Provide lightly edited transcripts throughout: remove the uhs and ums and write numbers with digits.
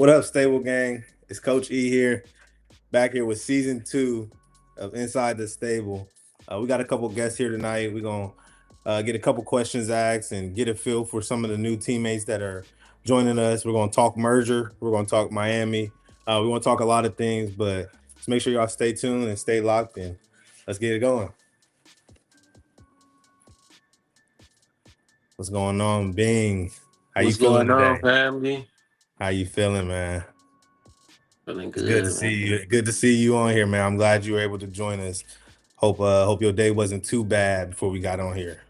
What up, Stable Gang? It's Coach E here, back here with season 2 of Inside the Stable. We got a couple guests here tonight. We're going to get a couple questions asked and get a feel for some of the new teammates that are joining us. We're going to talk merger. We're going to talk Miami. We want to talk a lot of things, but just make sure y'all stay tuned and stay locked, and let's get it going. What's going on, Bing? How you feeling today? Family? How you feeling, man? Feeling It's good to good, see man. you. Good to see you on here, man. I'm glad you were able to join us. Hope your day wasn't too bad before we got on here.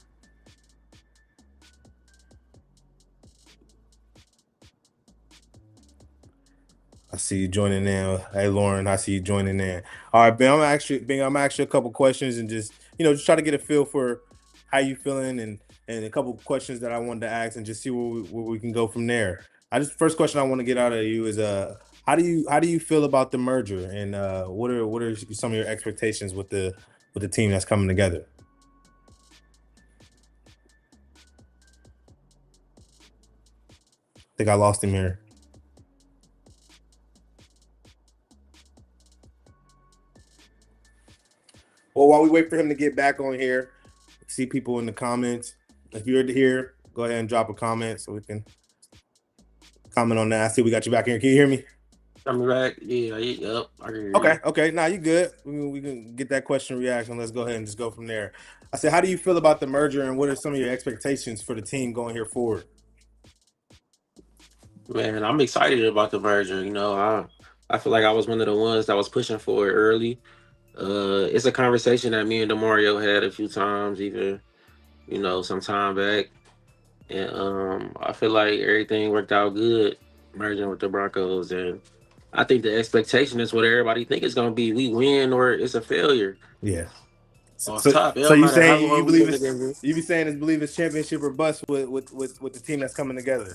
I see you joining in. Hey, Lauren, I see you joining in. All right, Ben, I'm actually a couple questions and just try to get a feel for how you feeling and a couple questions that I wanted to ask and just see where we can go from there. First question I want to get out of you is how do you feel about the merger and what are some of your expectations with the team that's coming together? I think I lost him here. Well, while we wait for him to get back on here, see people in the comments. If you're here, go ahead and drop a comment so we can comment on that. I see we got you back here. Can you hear me? I'm back. Yeah, yep. I can hear Okay, you. okay. Nah, you good. We can get that question reaction. Let's go ahead and just go from there. I said, how do you feel about the merger and what are some of your expectations for the team going here forward? Man, I'm excited about the merger. I feel like I was one of the ones that was pushing for it early. It's a conversation that me and Demario had a few times, even some time back, and I feel like everything worked out good merging with the Broncos, and I think the expectation is what everybody think it's gonna be. We win or it's a failure. Yeah. So, Off so, top, it so don't you matter how saying you long we believe been it's together. you be saying it's championship or bust with the team that's coming together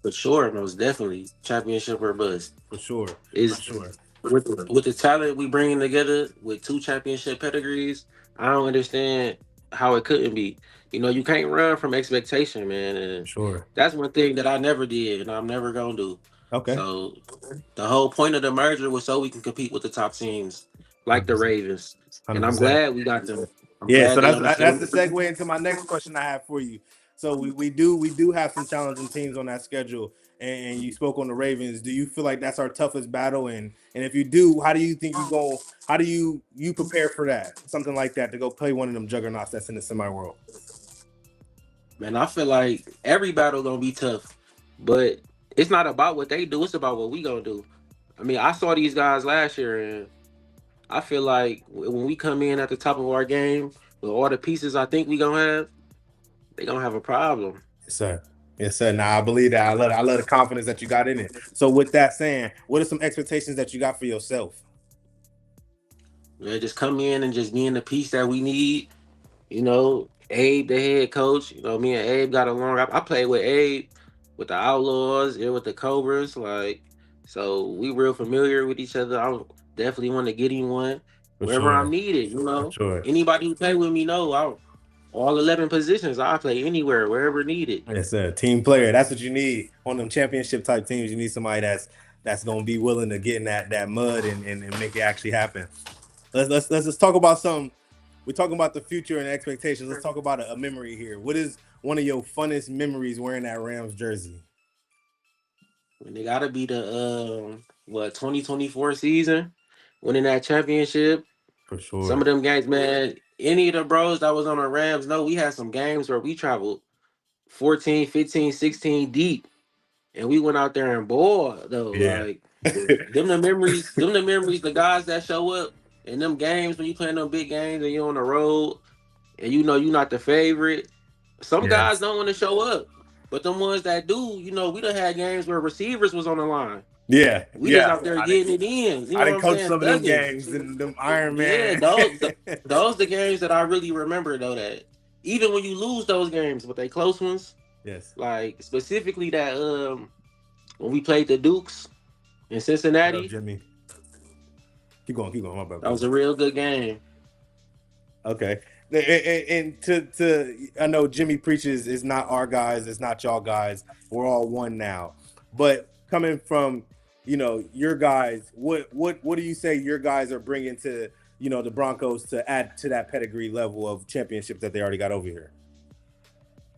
For sure, most definitely. Championship or bust. for sure, for Is sure. with the talent we bringing together with two championship pedigrees, I don't understand how it couldn't be. You can't run from expectation, man. For And sure. that's one thing that I never did and I'm never gonna do. Okay. So the whole point of the merger was so we can compete with the top teams like the 100%. Ravens. And I'm 100%. glad we got them. I'm Yeah, glad so they that's understand. the segue into my next question I have for you. So we do have some challenging teams on that schedule, and you spoke on the Ravens. Do you feel like that's our toughest battle? And if you do, how do you think you go? How do you prepare for that? Something like that to go play one of them juggernauts that's in the semi world. Man, I feel like every battle gonna be tough, but it's not about what they do. It's about what we gonna do. I mean, I saw these guys last year, and I feel like when we come in at the top of our game with all the pieces I think we gonna have, they gonna have a problem. Yes, sir. Yes, sir. Now I believe that. I love the confidence that you got in it. So with that saying, what are some expectations that you got for yourself? Man, just come in and just being the piece that we need. Abe, the head coach. Me and Abe got along. I played with Abe, with the Outlaws, and with the Cobras. So we real familiar with each other. I definitely want to get him one For wherever I'm sure. needed. For sure. Anybody who play with me know all 11 positions. I play anywhere, wherever needed. Yes, sir. Team player. That's what you need on them championship type teams. You need somebody that's gonna be willing to get in that mud and make it actually happen. Let's just talk about some. We're talking about the future and expectations. Let's talk about a memory here. What is one of your funnest memories wearing that Rams jersey? And they gotta be the 2024 season, winning that championship. For Some of sure. them games, man. Any of the bros that was on the Rams know we had some games where we traveled 14, 15, 16 deep. And we went out there and balled though. Yeah. Like them the memories, the guys that show up in them games when you playing them big games and you're on the road and you're not the favorite. Some guys Yes. don't want to show up. But them ones that do, we done had games where receivers was on the line. Yeah. We just Yeah. out there getting it in. You I know what didn't I'm coach saying? some of them Thugging. games and them Iron Yeah, Man. those the games that I really remember though. That even when you lose those games, but they close ones, Yes. like specifically that when we played the Dukes in What up, Cincinnati, Jimmy? Keep going. Keep going. My bad, that was brother. a real good game. Okay. And to I know Jimmy preaches it's not our guys, it's not y'all guys. We're all one now. But coming from your guys, what do you say your guys are bringing to the Broncos to add to that pedigree level of championships that they already got over here?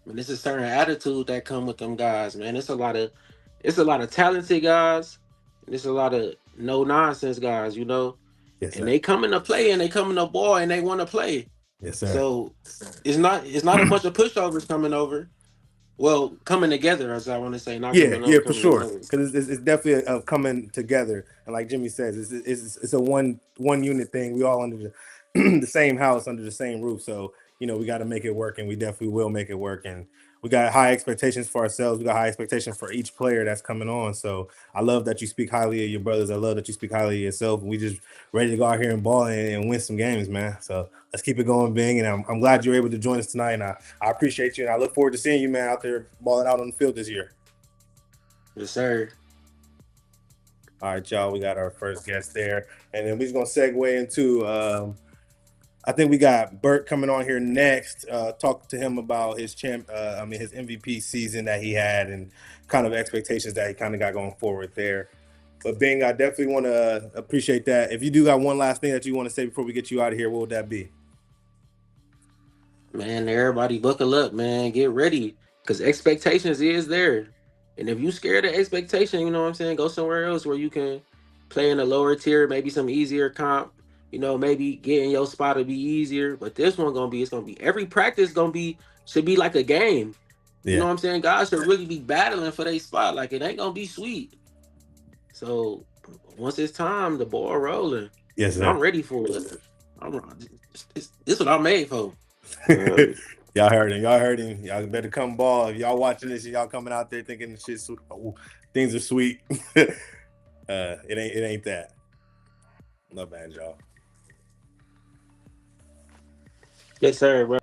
And it's a certain attitude that come with them guys, man. It's a lot of talented guys, and it's a lot of no nonsense guys, Yes, and sir. they coming to play and they coming to ball and they want to play. Yes, sir. So it's not a bunch of pushovers coming over. Well, coming together, as I want to say, not Yeah, coming yeah, over, for coming sure. together. Because it's definitely a coming together, and like Jimmy says, it's a one unit thing. We all under the same house, under the same roof. So we got to make it work, and we definitely will make it work. And we got high expectations for ourselves. We got high expectations for each player that's coming on. So I love that you speak highly of your brothers. I love that you speak highly of yourself. And we just ready to go out here and ball and win some games, man. So let's keep it going, Bing. And I'm glad you're able to join us tonight. And I appreciate you, and I look forward to seeing you, man, out there balling out on the field this year. Yes, sir. All right, y'all. We got our first guest there, and then we're just gonna segue into. I think we got Bert coming on here next. Talk to him about his his MVP season that he had, and kind of expectations that he kind of got going forward there. But Bing, I definitely want to appreciate that. If you do got one last thing that you want to say before we get you out of here, what would that be? Man, everybody buckle up, man. Get ready. Because expectations is there. And if you scared of expectation, you know what I'm saying? Go somewhere else where you can play in a lower tier, maybe some easier comp. Maybe getting your spot to be easier. But this one it's gonna be every practice should be like a game. You know Yeah. what I'm saying? Guys should really be battling for their spot. Like it ain't gonna be sweet. So once it's time, the ball rolling. Yes, And I'm sir. ready for it. I'm this what I'm made for. Uh, Y'all heard him. Y'all heard him. Y'all better come ball. If y'all watching this, and y'all coming out there thinking the shit, things are sweet. It ain't that. No bad, y'all. yes, sir, bro.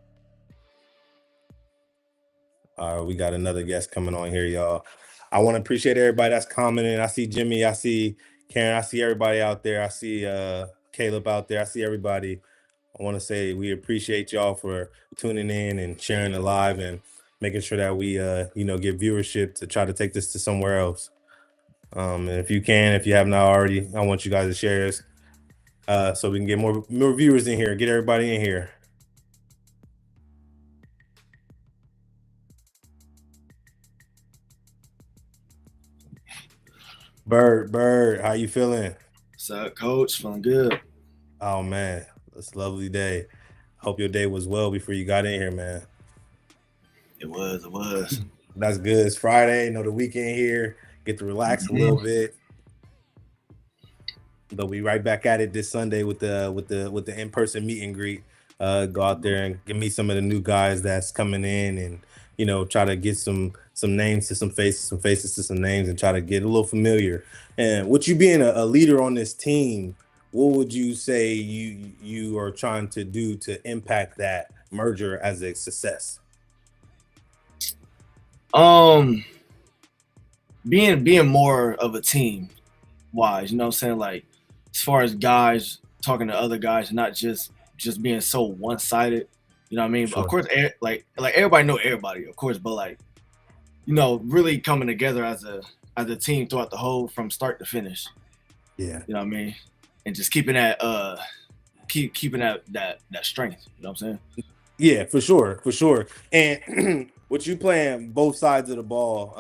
We got another guest coming on here, y'all. I want to appreciate everybody that's commenting. I see Jimmy. I see Karen. I see everybody out there. I see Caleb out there. I see everybody. I want to say we appreciate y'all for tuning in and sharing the live and making sure that we get viewership to try to take this to somewhere else. And if you have not already, I want you guys to share this so we can get more viewers in here. Get everybody in here. Bird, how you feeling? What's up, Coach? Feeling good. Oh man, it's a lovely day. Hope your day was well before you got in here, man. It was. It was. That's good. It's Friday, the weekend here. Get to relax a little bit. But we right back at it this Sunday with the in-person meet and greet. Go out there and give me some of the new guys that's coming in, and try to get some names to some faces to some names, and try to get a little familiar. And with you being a leader on this team, what would you say you are trying to do to impact that merger as a success? Um, being more of a team wise, you know what I'm saying? Like as far as guys talking to other guys, not just being so one sided. You know what I mean? Of Sure. course, like everybody know everybody, of course, but like really coming together as a team throughout the whole from start to finish. Yeah. You know what I mean? And just keeping that keeping that strength. You know what I'm saying? Yeah, for sure. And with you playing both sides of the ball,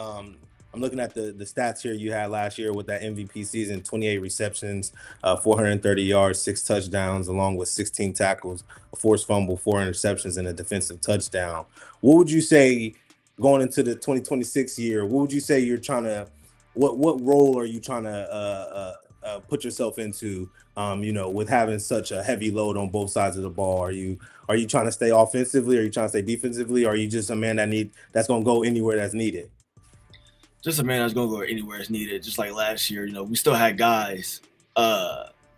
I'm looking at the stats here you had last year with that MVP season: 28 receptions, 430 yards, 6 touchdowns, along with 16 tackles, a forced fumble, 4 interceptions, and a defensive touchdown. What would you say going into the 2026 year? What would you say you're trying to? What role are you trying to put yourself into? With having such a heavy load on both sides of the ball, are you trying to stay offensively? Are you trying to stay defensively? Or are you just a man that's going to go anywhere that's needed? Just a man that's gonna go anywhere it's needed. Just like last year, we still had guys.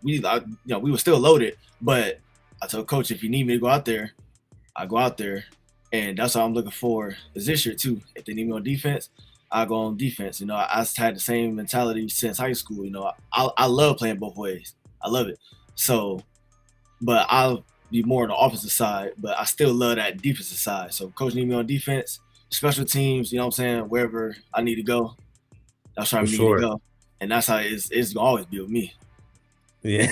We were still loaded, but I told coach if you need me to go out there, I go out there, and that's what I'm looking for is this year too. If they need me on defense, I go on defense. I had the same mentality since high school. I love playing both ways. I love it. So, but I'll be more on the offensive side, but I still love that defensive side. So, coach need me on defense, special teams. You know what I'm saying? Wherever I need to go, that's where I For need to sure. go. and that's how it's gonna always be with me. Yeah,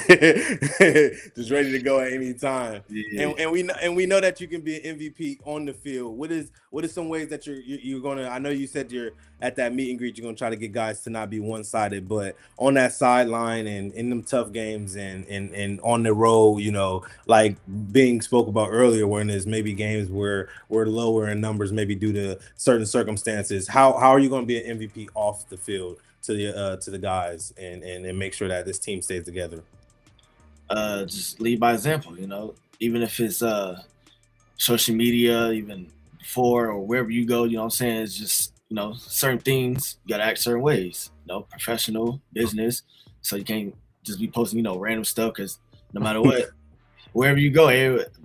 just ready to go at any time. Yeah. And we know that you can be an MVP on the field. What is some ways that you're gonna? I know you said you're at that meet and greet. You're gonna try to get guys to not be one sided, but on that sideline and in them tough games and on the road, you know, like being spoke about earlier, when there's maybe games where we're lower in numbers, maybe due to certain circumstances. How are you gonna be an MVP off the field to the guys and make sure that this team stays together? Just lead by example, even if it's social media, even before or wherever you go, you know what I'm saying? It's just, certain things you gotta act certain ways, professional, business. So you can't just be posting, random stuff because no matter what, wherever you go,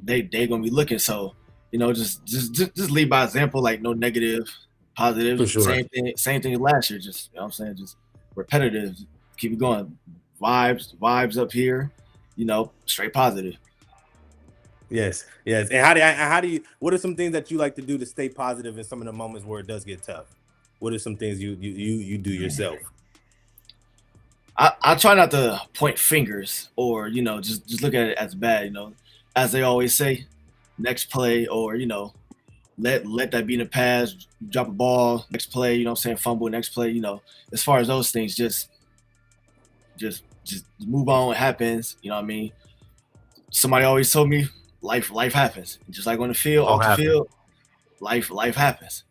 they gonna be looking. So, just lead by example, like no negative, positive, For sure. same thing as last year, just you know what I'm saying, just repetitive, keep it going. Vibes up here, straight positive. Yes, yes. And how do you? What are some things that you like to do to stay positive in some of the moments where it does get tough? What are some things you do yourself? I try not to point fingers or just look at it as bad. As they always say, next play or let that be in the past. Drop a ball, next play. You know what I'm saying, fumble, next play. As far as those things, just move on. It happens. You know what I mean. Somebody always told me life happens. Just like on the field, Don't off the happen. field, life happens.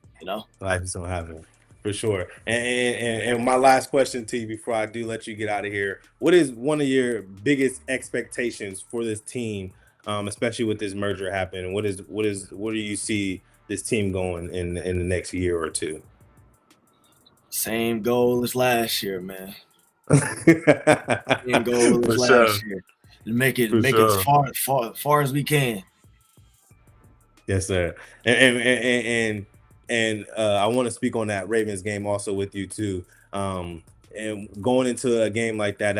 Life is don't happen. For sure. And my last question to you before I do let you get out of here: what is one of your biggest expectations for this team, especially with this merger happening? What do you see this team going in the next year or two? Same goal as last year, man. Same goal as For sure. last year. Make it For make it as sure. far as we can. Yes, sir. And I want to speak on that Ravens game also with you too. And going into a game like that,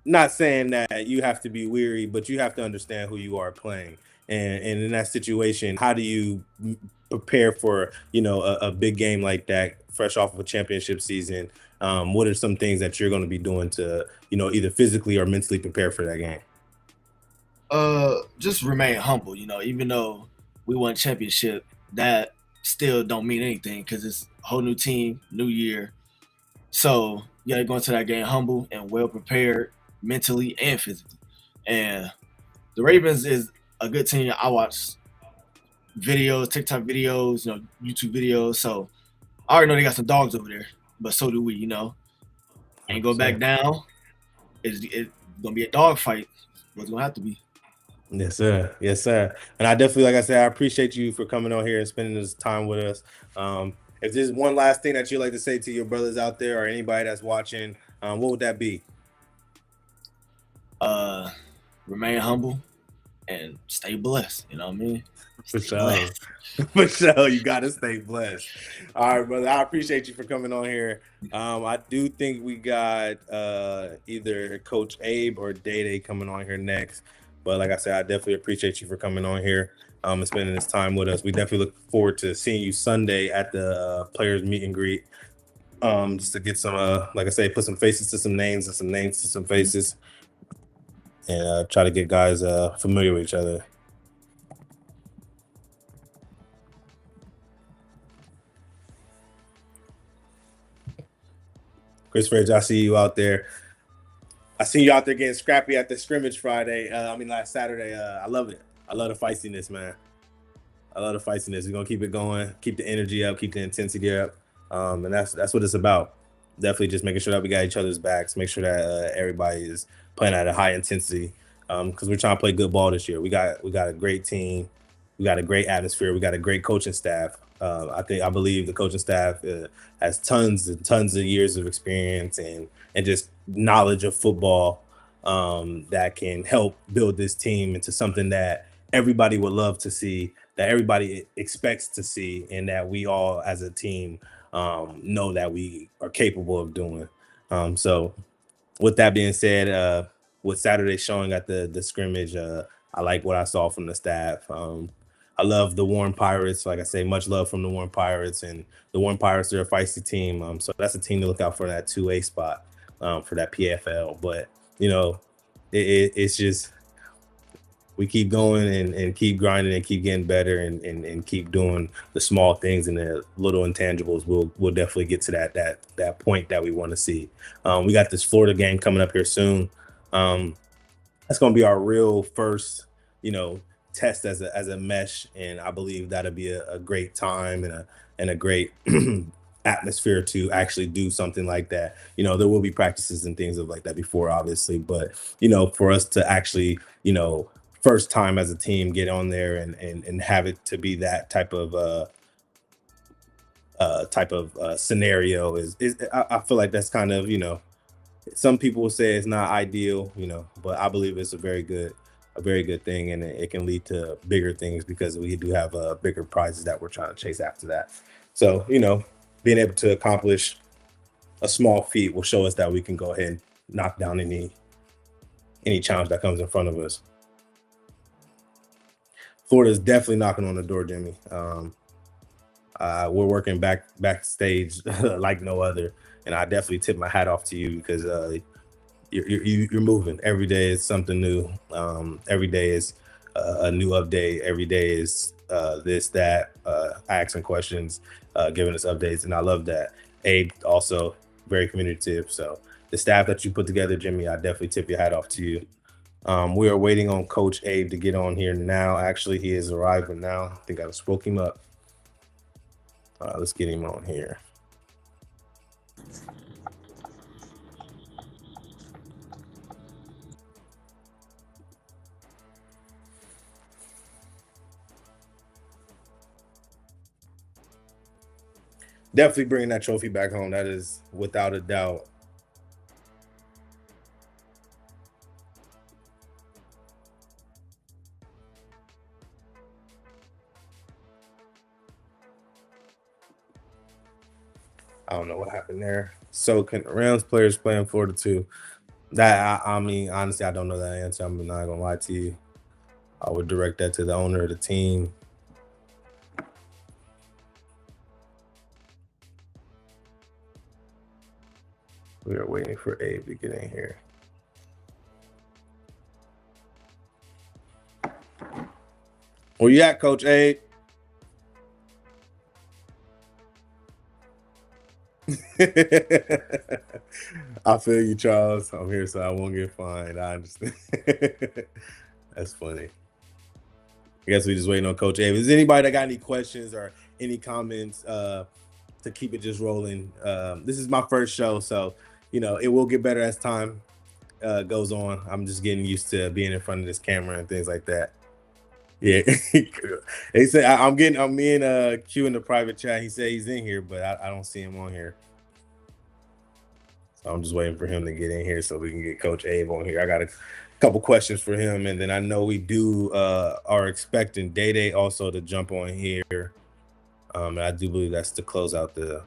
not saying that you have to be weary, but you have to understand who you are playing. And in that situation, how do you prepare for a big game like that, fresh off of a championship season? What are some things that you're going to be doing to either physically or mentally prepare for that game? Just remain humble. Even though we won championship, that still don't mean anything because it's a whole new team, new year. So you gotta go into that game humble and well prepared mentally and physically. And the Ravens is a good team. I watch videos, TikTok videos, YouTube videos. So I already know they got some dogs over there, but so do we. And go back 100%. down. It's gonna be a dog fight. What's gonna have to be. Yes, sir. Yes, sir. And I definitely, like I said, I appreciate you for coming on here and spending this time with us. If there's one last thing that you'd like to say to your brothers out there or anybody that's watching, what would that be? Uh, Remain humble and stay blessed. You know what I mean? For Stay sure. blessed. For sure. You got to stay blessed. All right, brother. I appreciate you for coming on here. I do think we got either Coach Abe or Day Day coming on here next. But like I said, I definitely appreciate you for coming on here and spending this time with us. We definitely look forward to seeing you Sunday at the players meet and greet. Just to get some, like I say, put some faces to some names and some names to some faces, and try to get guys familiar with each other. Chris Ridge, I see you out there. I see you out there getting scrappy at the scrimmage Friday. Last Saturday. I love it. I love the feistiness, man. I love the feistiness. We're gonna keep it going, keep the energy up, keep the intensity up, and that's what it's about. Definitely just making sure that we got each other's backs, make sure that everybody is playing at a high intensity, because we're trying to play good ball this year. We got a great team, we got a great atmosphere, we got a great coaching staff. I believe the coaching staff has tons and tons of years of experience and just knowledge of football, that can help build this team into something that everybody would love to see, that everybody expects to see, and that we all as a team know that we are capable of doing. So, with that being said, with Saturday showing at the scrimmage, I like what I saw from the staff. I love the Warren Pirates. Like I say, much love from the Warren Pirates, and the Warren Pirates are a feisty team. So that's a team to look out for that 2A spot for that PFL. But you know, it's just we keep going and keep grinding and keep getting better and keep doing the small things and the little intangibles. We'll definitely get to that point that we want to see. We got this Florida game coming up here soon. Um, that's going to be our real first, you know, test as a mesh, and I believe that'll be a great time and a great atmosphere to actually do something like that. You know, there will be practices and things of like that before, obviously, but you know, for us to actually, you know, first time as a team get on there and have it to be that type of scenario is I feel like that's kind of, you know, some people will say it's not ideal, you know, but I believe it's a very good thing, and it can lead to bigger things because we do have bigger prizes that we're trying to chase after that. So, you know, being able to accomplish a small feat will show us that we can go ahead and knock down any challenge that comes in front of us. Florida's definitely knocking on the door, Jimmy. We're working backstage like no other, and I definitely tip my hat off to you because you're moving. Every day is something new. Every day is a new update. Every day is this, that, asking questions, giving us updates. And I love that. Abe also very communicative. So the staff that you put together, Jimmy, I definitely tip your hat off to you. We are waiting on Coach Abe to get on here now. Actually, he has arrived now. I think I spoke him up. Let's get him on here. Definitely bringing that trophy back home. That is without a doubt. I don't know what happened there. So can Rams players playing Florida too? That I mean, honestly, I don't know that answer. I'm not gonna lie to you. I would direct that to the owner of the team. We are waiting for Abe to get in here. Where you at, Coach Abe? I feel you, Charles. I'm here so I won't get fined. I understand. That's funny. I guess we just waiting on Coach Abe. Is anybody that got any questions or any comments to keep it just rolling? This is my first show, so you know it will get better as time goes on. I'm just getting used to being in front of this camera and things like that. Yeah, they said I'm me and Q in the private chat. He said he's in here, but I don't see him on here. So I'm just waiting for him to get in here so we can get Coach Abe on here. I got a couple questions for him, and then I know we do are expecting Day Day also to jump on here. And I do believe that's to close out the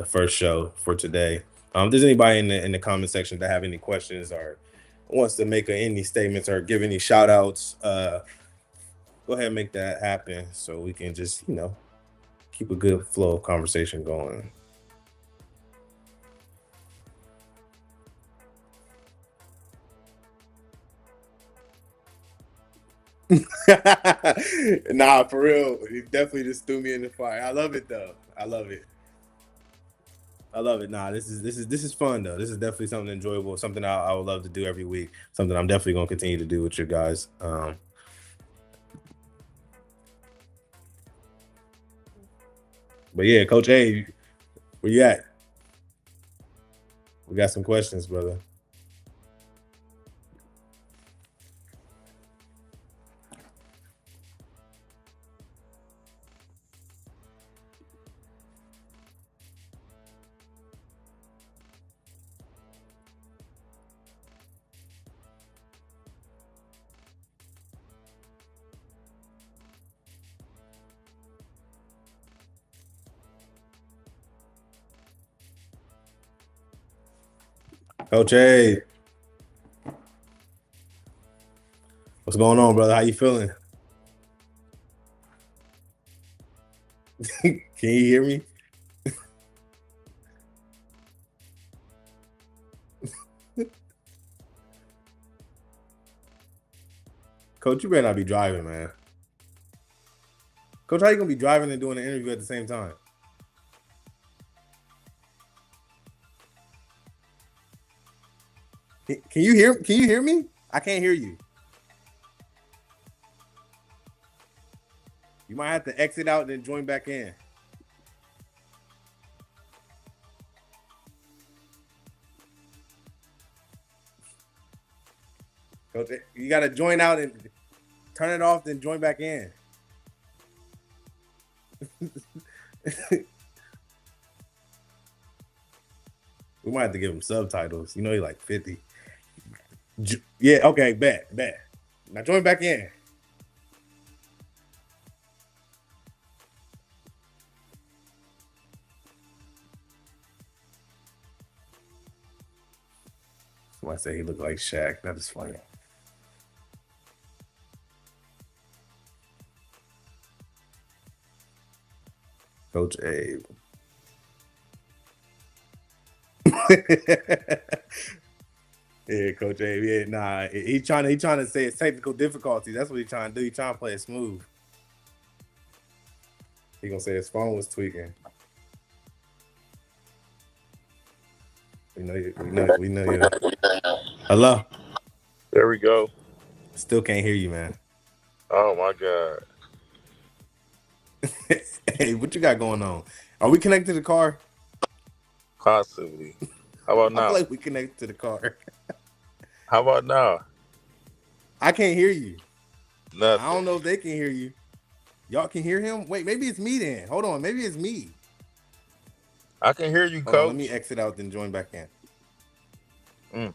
first show for today. If there's anybody in the comment section that have any questions or wants to make any statements or give any shout outs, go ahead and make that happen so we can just, you know, keep a good flow of conversation going. Nah, for real. You definitely just threw me in the fire. I love it though. I love it. I love it. Nah, this is fun though. This is definitely something enjoyable, something I would love to do every week. Something I'm definitely gonna continue to do with you guys. But yeah, Coach A, where you at? We got some questions, brother. Coach A, what's going on, brother? How you feeling? Can you hear me? Coach, you better not be driving, man. Coach, how you gonna be driving and doing an interview at the same time? Can you hear? Can you hear me? I can't hear you. You might have to exit out and then join back in. Coach, you gotta join out and turn it off, then join back in. We might have to give him subtitles. You know, he's like 50. Yeah, okay, bet. Now join back in. Somebody say he looked like Shaq. That is funny. Coach Abe. Yeah, Coach Abe. Yeah, nah. He trying to say it's technical difficulties. That's what he's trying to do. He's trying to play it smooth. He gonna say his phone was tweaking. We know you. Hello. There we go. Still can't hear you, man. Oh my God. Hey, what you got going on? Are we connected to the car? Possibly. How about I feel now? like we connected to the car. How about now? I can't hear you. I don't Nothing. know if they can hear you. Y'all can hear him? Wait, maybe it's me then. Hold on, maybe it's me. I can hear you, Hold on, let me coach. exit out then join back in. Mm.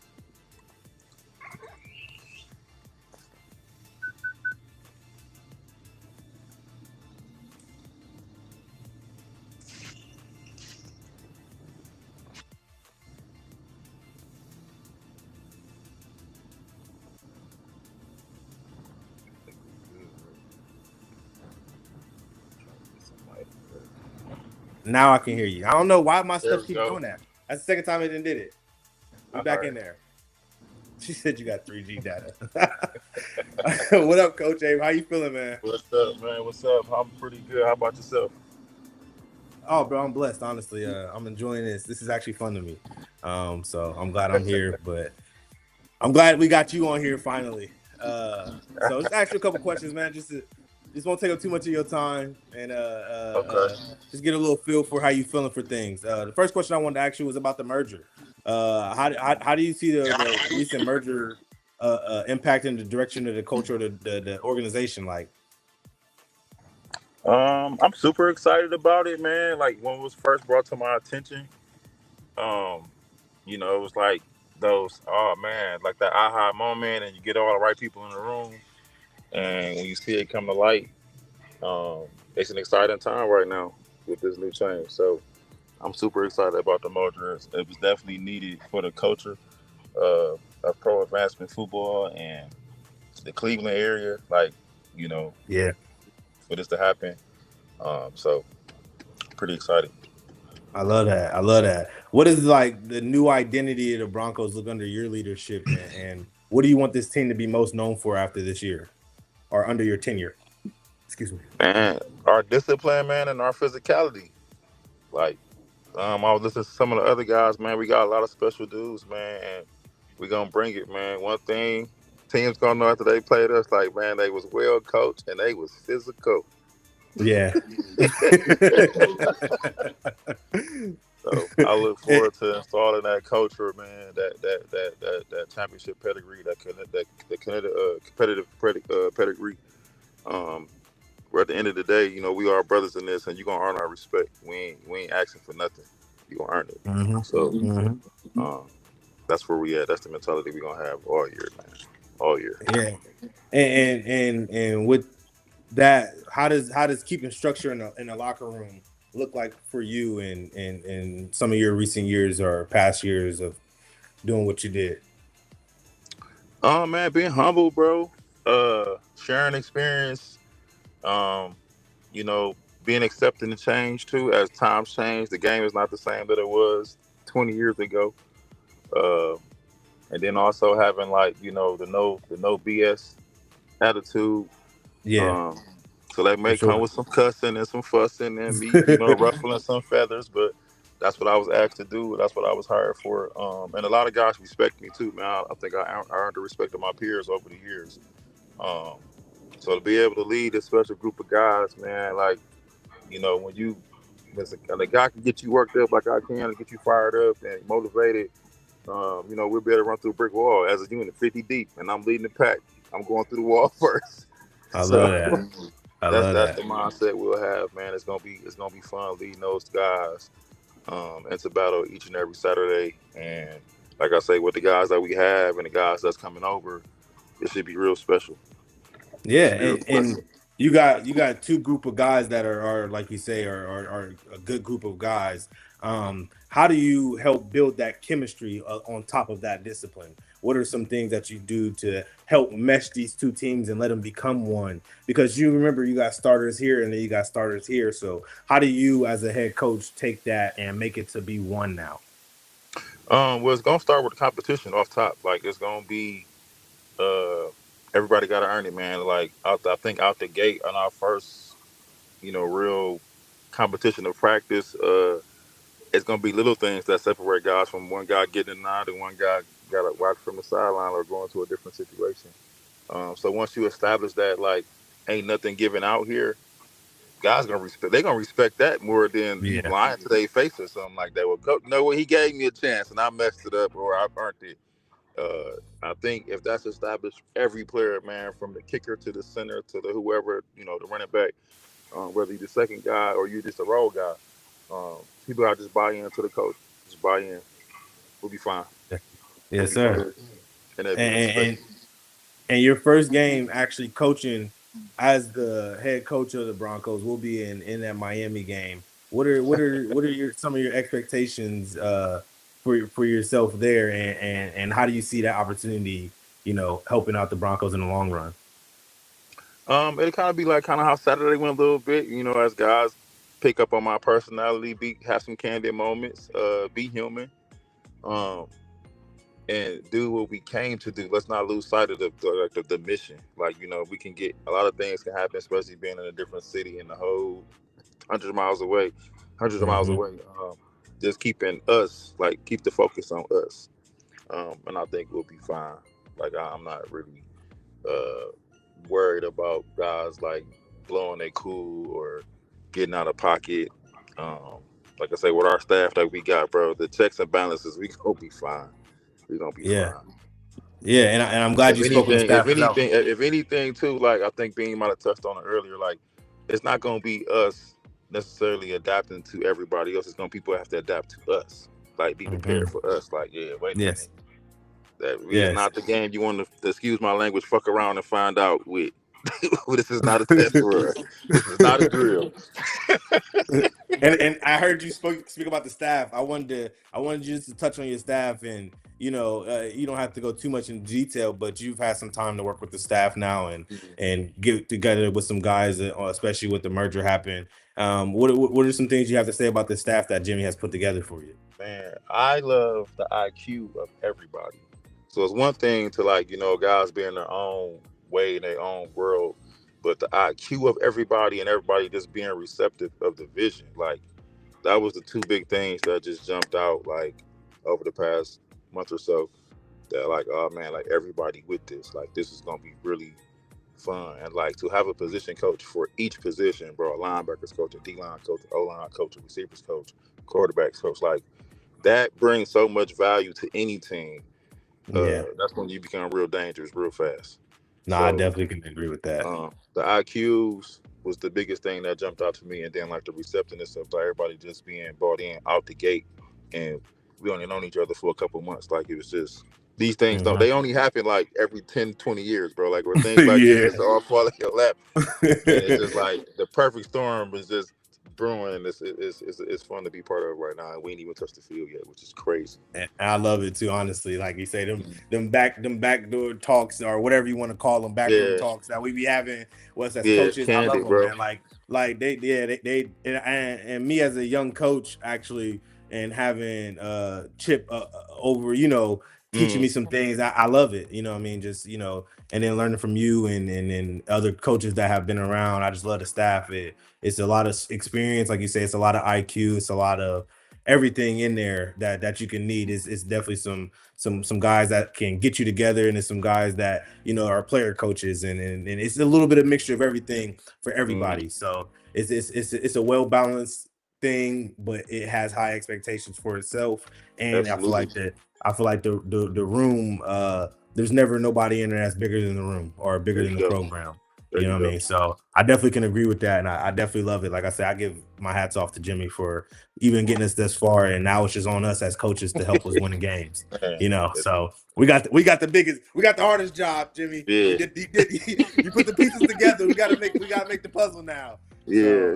Now I can hear you. I don't know why my There stuff we keep go. doing that. That's the second time it didn't did it. We All back right. in there. She said you got 3G data. What up, Coach Abe? How you feeling, man? What's up, man? What's up? I'm pretty good. How about yourself? Oh, bro, I'm blessed. Honestly, I'm enjoying this. This is actually fun to me. So I'm glad I'm here, but I'm glad we got you on here finally. So just ask you a couple questions, man. Just won't take up too much of your time, and Okay. just get a little feel for how you feeling for things. The first question I wanted to ask you was about the merger. How do you see the recent merger impacting the direction of the culture of the organization? Like, I'm super excited about it, man. Like when it was first brought to my attention, um, it was like those, oh man, like that aha moment, and you get all the right people in the room, and when you see it come to light, um, it's an exciting time right now with this new change. So I'm super excited about the merger. It was definitely needed for the culture of pro advancement football and the Cleveland area. Like, you know, yeah, for this to happen. So pretty excited. I love that. I love that. What is like the new identity of the Broncos look under your leadership, and what do you want this team to be most known for after this year or under your tenure? Excuse me. Man, our discipline, man, and our physicality. Like, I was listening to some of the other guys, man. We got a lot of special dudes, man, and we gonna bring it, man. One thing teams gonna know after they played us, like, man, they was well coached and they was physical. Yeah. So I look forward to installing that culture, man. That championship pedigree, competitive pedigree. Um, where at the end of the day, we are brothers in this, and you gonna earn our respect. We ain't asking for nothing. You gonna earn it. hmm So hmm um, that's where we at. That's the mentality we gonna have all year, man. All year. Yeah. And with that, how does keeping structure in the locker room look like for you in some of your recent years or past years of doing what you did? Oh man, being humble, bro. Sharing experience. Um, you know, being accepting the change too. As times change, the game is not the same that it was 20 years ago. Uh, and then also having like the no BS attitude. Yeah, Um, so that for may come sure. with some cussing and some fussing and me, ruffling some feathers, but that's what I was asked to do. That's what I was hired for. And a lot of guys respect me too, man. I think I earned the respect of my peers over the years. Um, so to be able to lead a special group of guys, man, like when when a guy can get you worked up like I can and get you fired up and motivated, we'll be able to run through a brick wall as a unit, 50 deep, and I'm leading the pack. I'm going through the wall first. I So love that. I love that's that. the mindset we'll have, man. It's gonna be fun leading those guys into battle each and every Saturday. And like I say, with the guys that we have and the guys that's coming over, it should be real special. It Yeah, should be real and special. you got two group of guys that are like you say are a good group of guys. How do you help build that chemistry on top of that discipline? What are some things that you do to help mesh these two teams and let them become one? Because you remember you got starters here and then you got starters here. So how do you, as a head coach, take that and make it to be one now? Well, it's gonna start with the competition off top. Like it's gonna be uh, everybody got to earn it, man. Like I think out the gate on our first, real competition of practice, it's gonna be little things that separate guys from one guy getting a nod and one guy got to watch from the sideline or going to a different situation. So once you establish that, like, ain't nothing given out here, guys gonna respect. They gonna respect that more than you Yeah, lying to their face or something like that. Well, coach, no, what he gave me a chance and I messed it up or I burnt it. I think if that's established, every player, man, from the kicker to the center to the whoever, the running back, whether you're the second guy or you're just a role guy, people are just buy into the coach. Just buy in. We'll be fine. We'll yes, be fine. sir. And it'll be And, nothing and, special. and And your first game actually coaching as the head coach of the Broncos will be in that Miami game. What are your some of your expectations for yourself there and how do you see that opportunity, helping out the Broncos in the long run? It'll kind of be like kind of how Saturday went a little bit, as guys pick up on my personality, have some candid moments, be human, um, and do what we came to do. Let's not lose sight of the mission. Like we can get a lot of things can happen, especially being in a different city and the whole hundreds of miles away, hundreds of miles Hmm. away. Just keeping us like keep the focus on us, and I think we'll be fine. Like I'm not really uh, worried about guys like blowing their cool or getting out of pocket. Um, like I say, with our staff that we got, bro, the checks and balances, we gonna be fine. We gonna be Yeah. fine. Yeah, and I'm glad If you spoke on the anything, if staff because anything, if anything, too, like I think Bean might have touched on it earlier. Like it's not gonna be us necessarily adapting to everybody else. It's gonna people have to adapt to us. Like be prepared for us. Like yeah, wait a yes, minute. That we is yes. not the game you want to excuse my language. Fuck around and find out with. This is not a test for us. This is not a drill. And I heard you speak about the staff. I wanted you just to touch on your staff, and you don't have to go too much in detail, but you've had some time to work with the staff now, and get together with some guys, especially with the merger happening. What are some things you have to say about the staff that Jimmy has put together for you? Man, I love the IQ of everybody. So it's one thing to like, guys be in their own way in their own world, but the IQ of everybody and everybody just being receptive of the vision. Like that was the two big things that just jumped out like over the past month or so. That like, oh man, like everybody with this. Like this is gonna be really fun. And like to have a position coach for each position, bro, a linebackers coach, a D line coach, O line coach, a receivers coach, quarterbacks coach, like that brings so much value to any team. Yeah, That's when you become real dangerous real fast. no, I So definitely can agree with that. the IQs was the biggest thing that jumped out to me, and then like the receptiveness of like, everybody just being brought in out the gate, and we only known each other for a couple months. Like it was just these things don't Mhm. they only happen like every 10, 20 years, bro. Like where things like this Yeah. just all fall in your lap, and it's just like the perfect storm was just brewing, and it's fun to be part of right now. And we ain't even touched the field yet, which is crazy. And I love it too, honestly. Like you say, Mm. them backdoor talks or whatever you want to call them, backroom Yeah, talks that we be having was as yeah, coaches. I love candid, them, bro. man. Like they and me as a young coach actually, and having Chip over, teaching Mm, me some things. I love it. You know what I mean? Just and then learning from you and other coaches that have been around. I just love the staff. It's a lot of experience, like you say. It's a lot of IQ. It's a lot of everything in there that you can need. Is definitely some guys that can get you together, and there's some guys that are player coaches, and it's a little bit of mixture of everything for mm, everybody. So it's a well balanced thing, but it has high expectations for itself. And absolutely. I feel like the room, there's never nobody in there that's bigger than the room or bigger There than you the go. program. There You know you what I go. mean? So I definitely can agree with that, and I definitely love it. Like I said, I give my hats off to Jimmy for even getting us this far, and now it's just on us as coaches to help us win the games. Man, So we got the hardest job, Jimmy. yeah, You put the pieces together. We gotta make the puzzle now. yeah.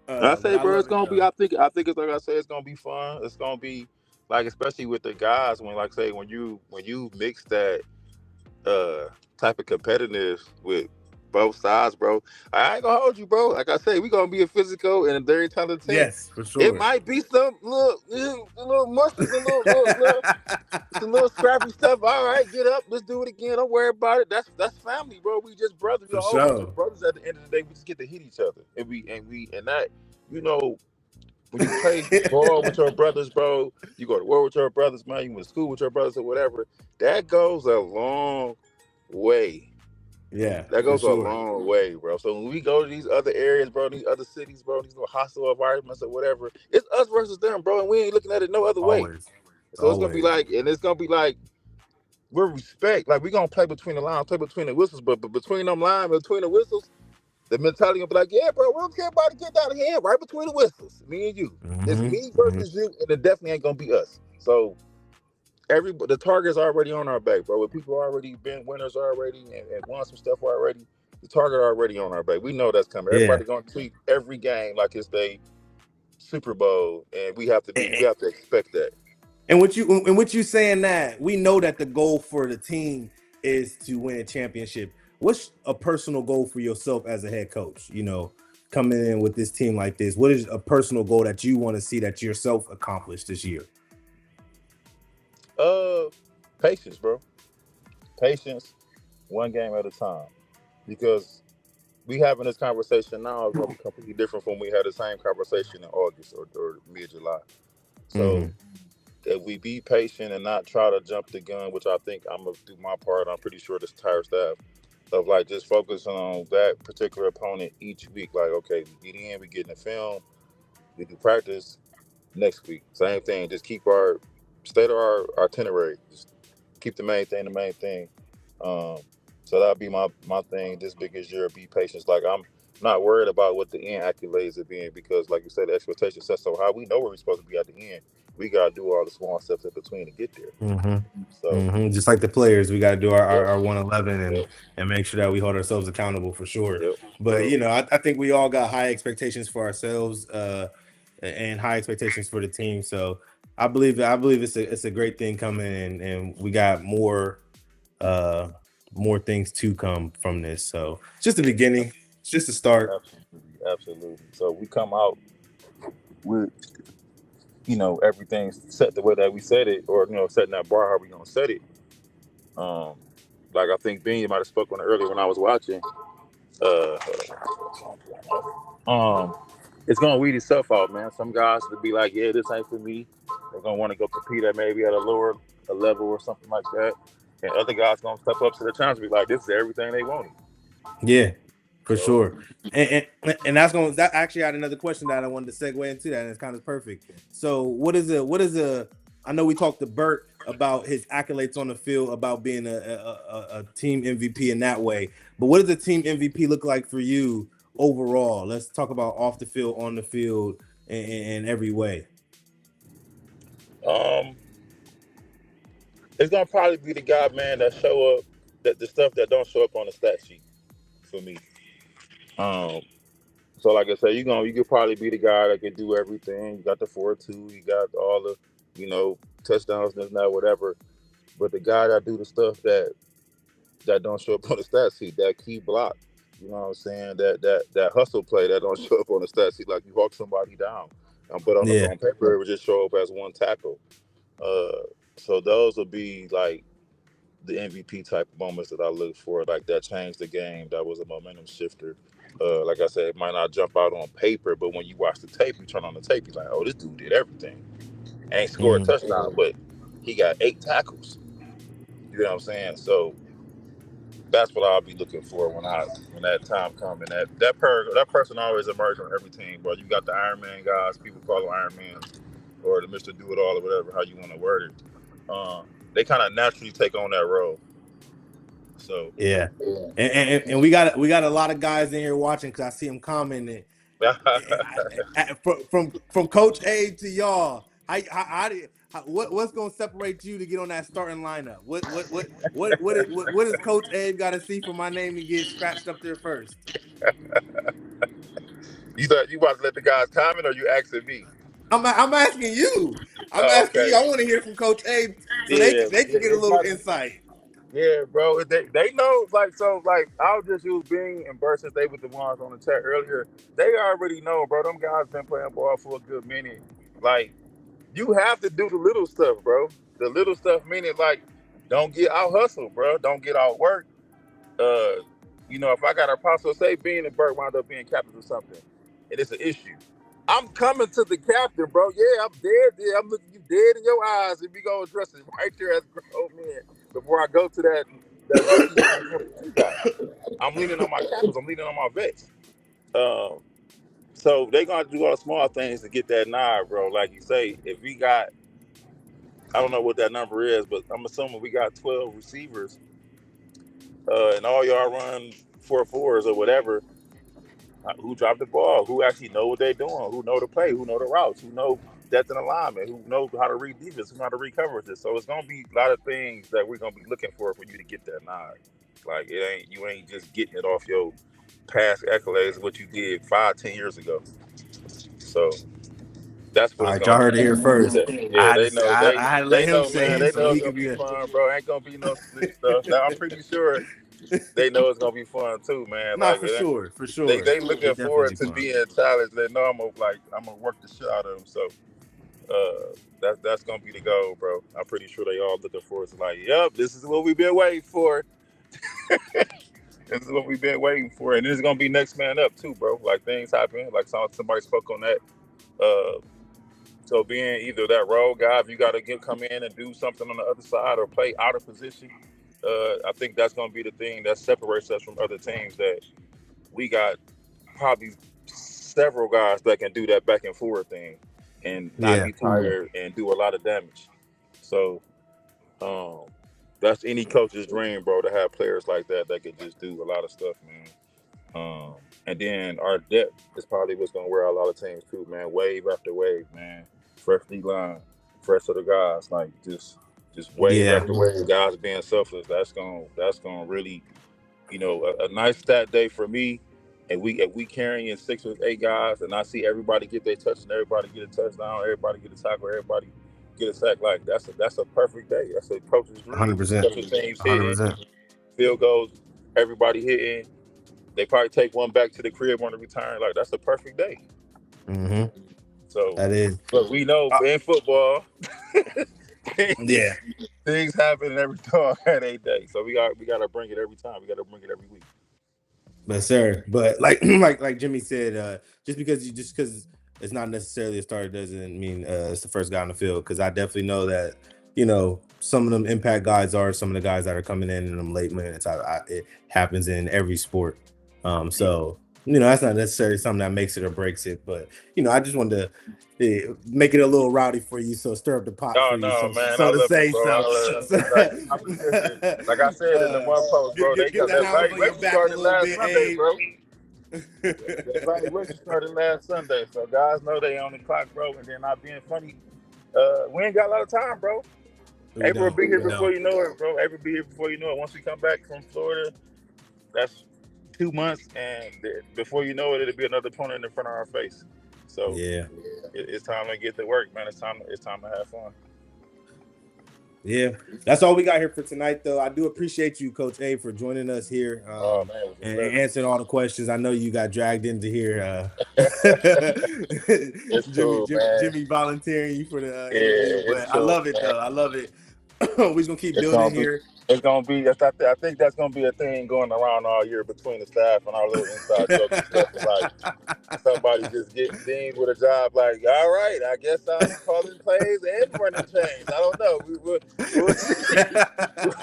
So I but say, I bro, it's love it gonna be. though. I think it's like I say, it's gonna be fun. It's gonna be like, especially with the guys, when like say when you mix that uh type of competitive with both sides, bro. I ain't gonna hold you, bro. Like I say, we gonna be a physical and a very talented team. Yes, for It sure. might be some little musty, some little scrappy stuff. All right, get up, let's do it again. Don't worry about it. That's family, bro. We just brothers. We For all we sure. just brothers at the end of the day. We just get to hit each other, and that, you know, when you play ball with your brothers, bro, you go to war with your brothers, man. You went to school with your brothers or whatever. That goes a long way. Yeah, That for goes a sure. long way, bro. So when we go to these other areas, bro, these other cities, bro, these little hostile environments or whatever, it's us versus them, bro, and we ain't looking at it no other way. Always. So Always. it's gonna be like, we're respect. Like, we gonna play between the lines, play between the whistles, but between them lines, between the whistles, the mentality gonna be like, yeah, bro, we don't care about to get down here, right between the whistles, me and you. It's Hmm. me versus you, and it definitely ain't gonna be us. So the target's already on our back, bro. With people already been winners already and won some stuff already, the target already on our back. We know that's coming. Yeah. Everybody gonna treat every game like it's the Super Bowl, and we have to expect that. And what you saying that we know that the goal for the team is to win a championship. What's a personal goal for yourself as a head coach? Coming in with this team like this, what is a personal goal that you want to see that yourself accomplish this year? Uh, Patience, bro. Patience, one game at a time. Because we having this conversation now is gonna be completely different from when we had the same conversation in August or mid July. So Hmm. if we be patient and not try to jump the gun, which I think I'm gonna do my part, I'm pretty sure this entire staff, of like just focusing on that particular opponent each week. Like, okay, we get in, we get in the film, we do practice next week. Same thing. Just keep our state of our itinerary. Just keep the main thing the main thing. Um, so that'll be my thing this biggest year. Be patient. Like, I'm not worried about what the end accolades are being, because, like you said, the expectation set so high. We know where we're supposed to be at the end. We gotta do all the small steps in between to get there. Hmm. So, Just like the players, we got to do our, yep, our, our 111 and yep, and make sure that we hold ourselves accountable for sure. yep. But So, I think we all got high expectations for ourselves, and high expectations for the team. So I believe it's a great thing coming, and we got uh more things to come from this. So it's just the beginning. It's just a start. absolutely, absolutely. So we come out with, everything set the way that we set it, or setting that bar how we gonna set it. Um, like, I think Ben, you might have spoke on it earlier when I was watching. Uh, um, it's gonna weed itself out, man. Some guys will be like, yeah, this ain't for me. They're gonna want to go compete at maybe at a level or something like that. And other guys gonna step up to the challenge and be like, this is everything they wanted. Yeah, for So, sure. And that actually had another question that I wanted to segue into that, and it's kind of perfect. So what is a I know we talked to Bert about his accolades on the field, about being a team MVP in that way, but what does a team MVP look like for you overall? Let's talk about off the field, on the field, in every way. um, it's gonna probably be the guy, man, that show up, that the stuff that don't show up on the stat sheet for me. Um, So like I said, you could probably be the guy that can do everything. You got the 4.2, you got all the, touchdowns, this and that, whatever. But the guy that do the stuff that don't show up on the stat sheet, that key block, you know what I'm saying? That hustle play that don't show up on the stat sheet, like you walk somebody down. But Yeah. on paper, it would just show up as one tackle. Uh, so those would be like the MVP type of moments that I look for, like that changed the game. That was a momentum shifter. Like I said, it might not jump out on paper, but when you watch the tape, you turn on the tape, you're like, oh, this dude did everything. Ain't scored a Mhm. touchdown, but he got 8 tackles. You know what I'm saying? So that's what I'll be looking for when that time comes. And that person always emerges on every team. But you got the Iron Man guys, people call them Iron Man, or the Mr. Do It All, or whatever how you want to word it. They kind of naturally take on that role. So Yeah. And we got a lot of guys in here watching because I see them commenting. From Coach Abe to y'all, what's going to separate you to get on that starting lineup? What does Coach Abe got to see for my name to get scratched up there first? you thought you about to let the guys comment, or you asking me? I'm asking you. I'm Oh, asking okay. you. I want to hear from Coach Abe so they Yeah, can get a it's little not. insight. Yeah, bro. They know, I'll just use Bean and Burr since they were the ones on the chat earlier. They already know, bro. Them guys been playing ball for a good minute. Like, you have to do the little stuff, bro. The little stuff meaning, like, don't get out hustled, bro. Don't get out work. uh, if I got a apostle, say Bean and Burt wound up being captains or something, and it's an issue, I'm coming to the captain, bro. Yeah, I'm dead. Yeah, I'm looking you dead in your eyes, and we gonna address it right there as grown men before I go to that rookie that you got. I'm leaning on my captains. I'm leaning on my vets. Um, so they gonna do all the small things to get that nod, bro. Like you say, if we got, I don't know what that number is, but I'm assuming we got 12 receivers, and all y'all run 4.4s or whatever. Who dropped the ball, who actually know what they're doing, who know the play, who know the routes, who know depth and alignment, who know how to read defense, who know how to read coverages. So it's gonna be a lot of things that we're gonna be looking for you to get that nod. Like you ain't just getting it off your past accolades of what you did 5, 10 years ago. So that's what All it's right, y'all gonna heard it be. here first. Yeah, they know. I had to let They him know, say man. it They so know it's he gonna could be be. fun, bro. Ain't gonna be no slick stuff. Now I'm pretty sure they know it's gonna be fun too, man. Not Like for sure, for they sure. they looking It definitely forward be to fun. being challenged. They know I'm gonna work the shit out of them. So that's gonna be the goal, bro. I'm pretty sure they all looking forward to like, yep, this is what we've been waiting for. This is what we've been waiting for, and this is gonna be next man up too, bro. Like things happen. Like somebody spoke on that. Uh, so being either that role guy, if you got to come in and do something on the other side or play out of position, I think that's gonna be the thing that separates us from other teams. That we got probably several guys that can do that back and forward thing and not Yeah, be tired and do a lot of damage. So um, that's any coach's dream, bro, to have players like that can just do a lot of stuff, man. And then our depth is probably what's gonna wear a lot of teams too, man. Wave after wave, man. Fresh D line, fresh of the guys, like just wave yeah, after wave, guys being selfless. That's gonna really, a nice stat day for me. And if we carrying 6 or 8 guys, and I see everybody get their touch and everybody get a touchdown, everybody get a tackle, everybody get a sack, like that's a perfect day. That's a coach's dream. 100%, Special teams hitting, 100%. field goals, everybody hitting. They probably take one back to the crib on the return. Like that's a perfect day. Mm-hmm. So, That is. but we know in football, things, Yeah. things happen and every dog had a day. So we gotta bring it every time. We gotta bring it every week. But sir, but like Jimmy said, just because it's not necessarily a starter doesn't mean it's the first guy on the field. Because I definitely know that some of them impact guys are some of the guys that are coming in them late minutes. It happens in every sport. So that's not necessarily something that makes it or breaks it. But I just wanted to make it a little rowdy for you, so stir up the pot Oh for you, no, so man, I to love it, say bro. so. Like I said in the one post, bro, they Get got that that house on your evaluation back a started little last bit, Sunday, Abe. bro. The evaluation started last Sunday, so guys know they on the clock, bro. And then not being funny, we ain't got a lot of time, bro. We April will don't. be here We before don't. you know it, bro. April will be here before you know it. Once we come back from Florida, that's 2 months, and before you know it, it'll be another opponent in front of our face. So Yeah. it's time to get to work, man. It's time to have fun. Yeah, that's all we got here for tonight, though. I do appreciate you, Coach Abe, for joining us here Oh man, it was a and pleasure. answering all the questions. I know you got dragged into here. It's cool, man. Jimmy volunteering you for the Yeah, interview, it's but I cool, love it, man. though. I love it. We're just gonna keep It's building gonna be. here. It's gonna be. I think that's gonna be a thing going around all year between the staff and our little inside joke and stuff. It's like somebody just getting deemed with a job. Like, all right, I guess I'm calling plays and running chains. I don't know. We'll see.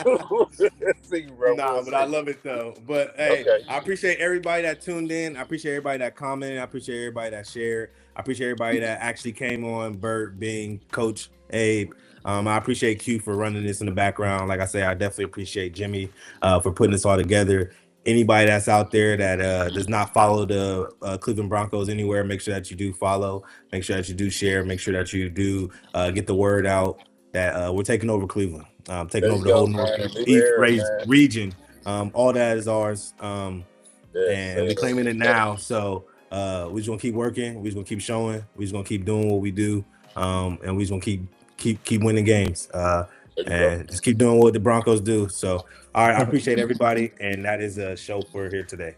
We'll see, bro. Nah, We'll but I see. love it though. But hey, Okay. I appreciate everybody that tuned in. I appreciate everybody that commented. I appreciate everybody that shared. I appreciate everybody that actually came on. Bert, Bing, Coach Abe. I appreciate Q for running this in the background. Like I say, I definitely appreciate Jimmy for putting this all together. Anybody that's out there that does not follow the Cleveland Broncos anywhere, make sure that you do follow. Make sure that you do share. Make sure that you do get the word out that we're taking over Cleveland, taking There over you the go, whole man. A new Northeast era, man. region. All that is ours, Yes, and we claiming it now. So we're just gonna keep working. We're just gonna keep showing. We're just gonna keep doing what we do, and we're just gonna keep winning games, and just keep doing what the Broncos do. So, all right, I appreciate everybody, and that is a show for here today.